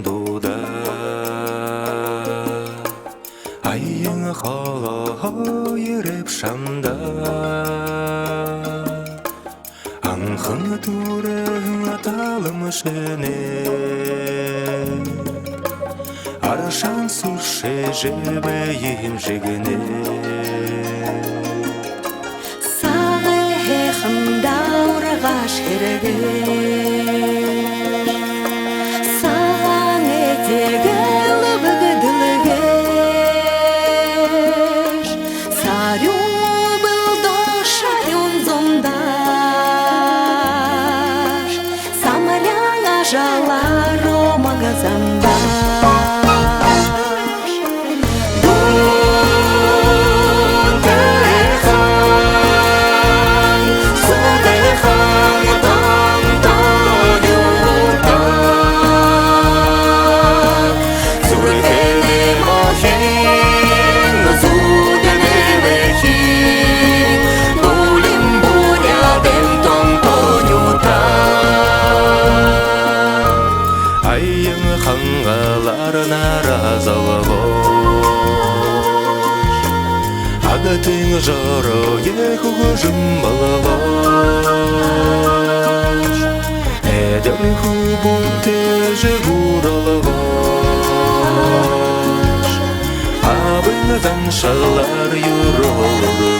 дуда айың хала ереп шамда аңқың турың аталымышыне аршан суше жебейім жегіне сағы хымда урғаш кереге саған етегі лыбыгыдылыгеш сарю был дошарюн зондаш самаляна жаларо магазандаш айың хаңғаларына разалы бош агатың жоро ехуғы жымбалы эдел хубуте жегуралы бош абыңдан шалар юролы